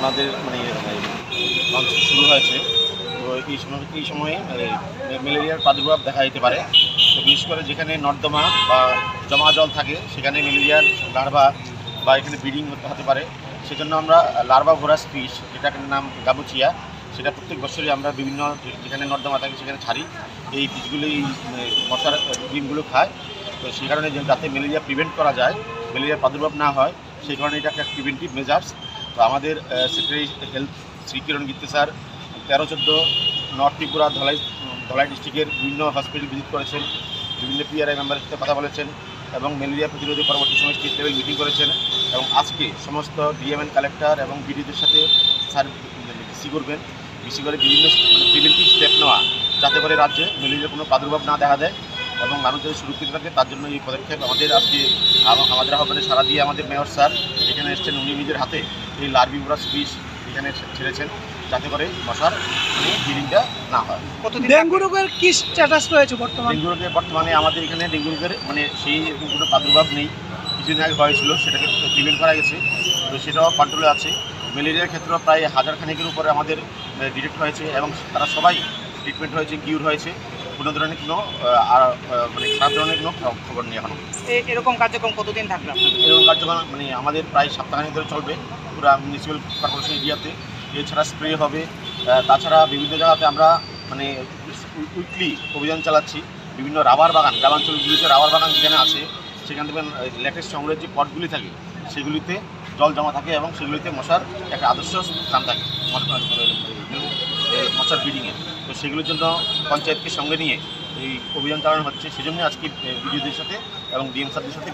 আমাদের শুরু হয়েছে, তো এই সময়ে ম্যালেরিয়ার প্রাদুর্ভাব দেখা যেতে পারে। তো বিশেষ করে যেখানে নর্দমা বা জমা জল থাকে সেখানে ম্যালেরিয়ার লার্ভা বা এখানে ব্রিডিং হতে পারে। সেজন্য আমরা লার্ভা ভোরাস ফিশ, যেটার নাম গাবুচিয়া, সেটা প্রত্যেক বছরই আমরা বিভিন্ন যেখানে নর্দমা থাকে সেখানে ছাড়ি। এই ফিশগুলো এই মশার ডিমগুলো খায়। তো সেই কারণে যাতে ম্যালেরিয়া প্রিভেন্ট করা যায়, ম্যালেরিয়ার প্রাদুর্ভাব না হয়, সেই কারণে এটা একটা প্রিভেন্টিভ মেজার্স। তো আমাদের সেক্রেটারি হেলথ শ্রী কিরণ গিত্তে স্যার 13-14 নর্থ ত্রিপুরা ধলাই ডিস্ট্রিক্টের বিভিন্ন হসপিটাল ভিজিট করেছেন, বিভিন্ন পিআরআই মেম্বারের সাথে কথা বলেছেন এবং ম্যালেরিয়া প্রতিরোধে পরবর্তী সময় স্টেট লেভেল মিটিং করেছেন। এবং আজকে সমস্ত ডিএমএন কালেক্টর এবং বিডিওদের সাথে স্যার বিসি করবেন, বিসি করে বিভিন্ন প্রিভেন্টিভ স্টেপ নেওয়া, যাতে করে রাজ্যে ম্যালেরিয়ার কোনো প্রাদুর্ভাব না দেখা দেয় এবং মানুষ যাতে সুরক্ষিত থাকে, তার জন্য এই পদক্ষেপ। আমাদের আহ্বানে সারা দিয়ে আমাদের মেয়র স্যার এখানে এসেছেন, উনি নিজের হাতে এই লার্ভিভোরাস ফিশ এখানে ছেড়েছেন, যাতে করে মশার ব্রিডিংটা না হয়। ডেঙ্গু রোগের কি স্ট্যাটাস রয়েছে বর্তমানে? ডেঙ্গু রোগের বর্তমানে আমাদের এখানে ডেঙ্গু রোগের সেই এরকম কোনো প্রাদুর্ভাব নেই। কিছুদিন আগে হয়েছিল, সেটাকে প্রিভেন্ট করা গেছে, তো সেটাও কন্ট্রোলে আছে। ম্যালেরিয়ার ক্ষেত্রে প্রায় 1000 খানেকের উপরে আমাদের ডিটেক্ট হয়েছে এবং তারা সবাই ট্রিটমেন্ট হয়েছে, কিউর হয়েছে। কোনো ধরনের কোনো খারাপ ধরনের কোনো খবর নেই এখনো। এরকম কার্যক্রম কতদিন থাকবে? এরকম কার্যক্রম আমাদের প্রায় সপ্তাহখানেক ধরে চলবে পুরো মিউনিসিপ্যাল কর্পোরেশন এরিয়াতে। এছাড়া স্প্রে হবে। তাছাড়া বিভিন্ন জায়গাতে আমরা উইকলি অভিযান চালাচ্ছি। বিভিন্ন রাবার বাগান, গ্রামাঞ্চলগুলিতে রাবার বাগান যেখানে আছে, সেখান থেকে ল্যাটেস্ট সংগ্রহের যে পটগুলি থাকে সেগুলিতে জল জমা থাকে এবং সেগুলিতে মশার একটা আদর্শ স্থান থাকে মশার ব্রিডিংয়ে। তো সেগুলোর জন্য পঞ্চায়েতকে সঙ্গে নিয়ে এই অভিযান চালানো হচ্ছে। সেজন্য আজকে বিডিওদের সাথে এবং ডিএম স্যারদের সাথে